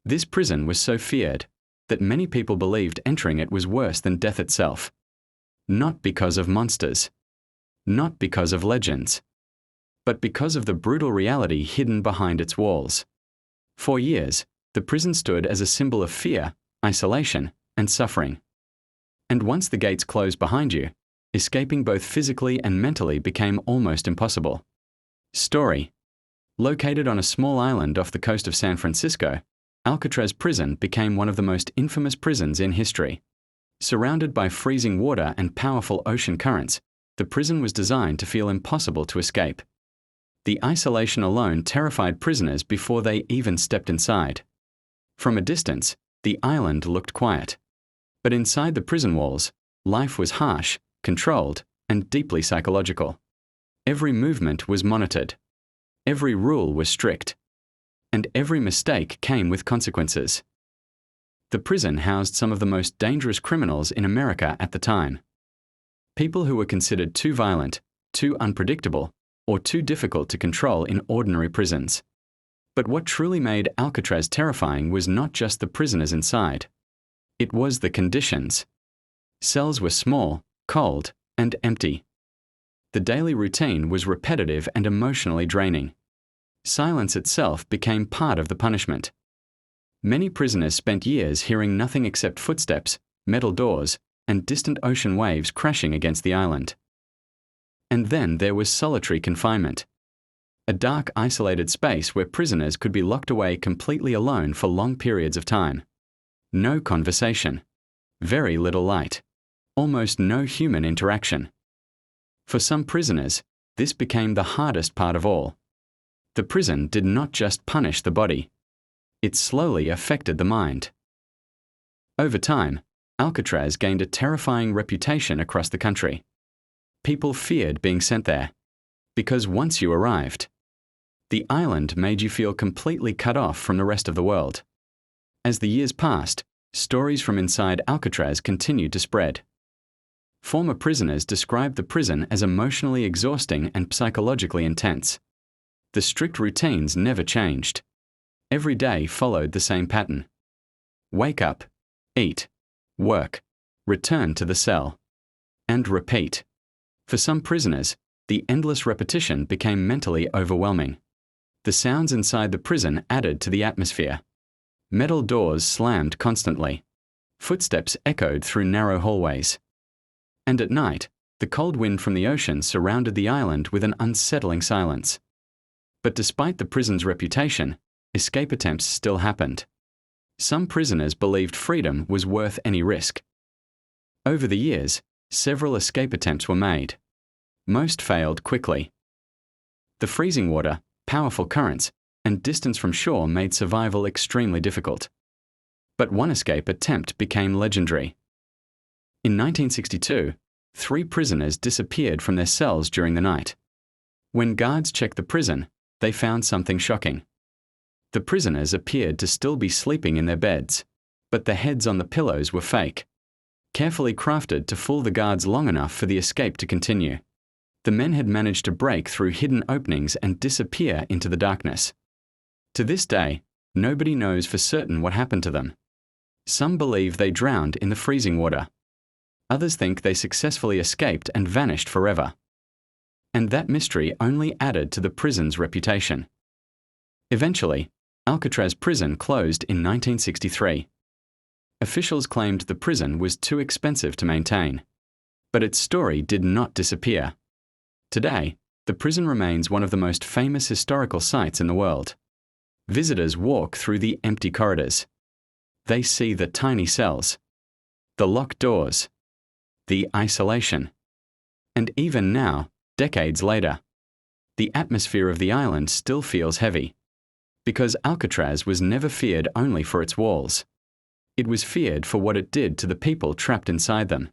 This prison was so feared that many people believed entering it was worse than death itself. Not because of monsters, not because of legends, but because of the brutal reality hidden behind its walls. For years, the prison stood as a symbol of fear, isolation, and suffering. And once the gates closed behind you, escaping both physically and mentally became almost impossible. Story. Located on a small island off the coast of San Francisco, Alcatraz Prison became one of the most infamous prisons in history. Surrounded by freezing water and powerful ocean currents, the prison was designed to feel impossible to escape. The isolation alone terrified prisoners before they even stepped inside. From a distance, the island looked quiet. But inside the prison walls, life was harsh, controlled, and deeply psychological. Every movement was monitored. Every rule was strict. And every mistake came with consequences. The prison housed some of the most dangerous criminals in America at the time. People who were considered too violent, too unpredictable, or too difficult to control in ordinary prisons. But what truly made Alcatraz terrifying was not just the prisoners inside. It was the conditions. Cells were small, cold, and empty. The daily routine was repetitive and emotionally draining. Silence itself became part of the punishment. Many prisoners spent years hearing nothing except footsteps, metal doors, and distant ocean waves crashing against the island. And then there was solitary confinement. A dark, isolated space where prisoners could be locked away completely alone for long periods of time. No conversation. Very little light. Almost no human interaction. For some prisoners, this became the hardest part of all. The prison did not just punish the body. It slowly affected the mind. Over time, Alcatraz gained a terrifying reputation across the country. People feared being sent there, because once you arrived, the island made you feel completely cut off from the rest of the world. As the years passed, stories from inside Alcatraz continued to spread. Former prisoners described the prison as emotionally exhausting and psychologically intense. The strict routines never changed. Every day followed the same pattern. Wake up, eat, work, return to the cell, and repeat. For some prisoners, the endless repetition became mentally overwhelming. The sounds inside the prison added to the atmosphere. Metal doors slammed constantly. Footsteps echoed through narrow hallways. And at night, the cold wind from the ocean surrounded the island with an unsettling silence. But despite the prison's reputation, escape attempts still happened. Some prisoners believed freedom was worth any risk. Over the years, several escape attempts were made. Most failed quickly. The freezing water, powerful currents, and distance from shore made survival extremely difficult. But one escape attempt became legendary. In 1962, 3 prisoners disappeared from their cells during the night. When guards checked the prison, they found something shocking. The prisoners appeared to still be sleeping in their beds, but the heads on the pillows were fake, carefully crafted to fool the guards long enough for the escape to continue. The men had managed to break through hidden openings and disappear into the darkness. To this day, nobody knows for certain what happened to them. Some believe they drowned in the freezing water. Others think they successfully escaped and vanished forever. And that mystery only added to the prison's reputation. Eventually, Alcatraz Prison closed in 1963. Officials claimed the prison was too expensive to maintain. But its story did not disappear. Today, the prison remains one of the most famous historical sites in the world. Visitors walk through the empty corridors. They see the tiny cells, the locked doors, the isolation. And even now, decades later, the atmosphere of the island still feels heavy. Because Alcatraz was never feared only for its walls. It was feared for what it did to the people trapped inside them.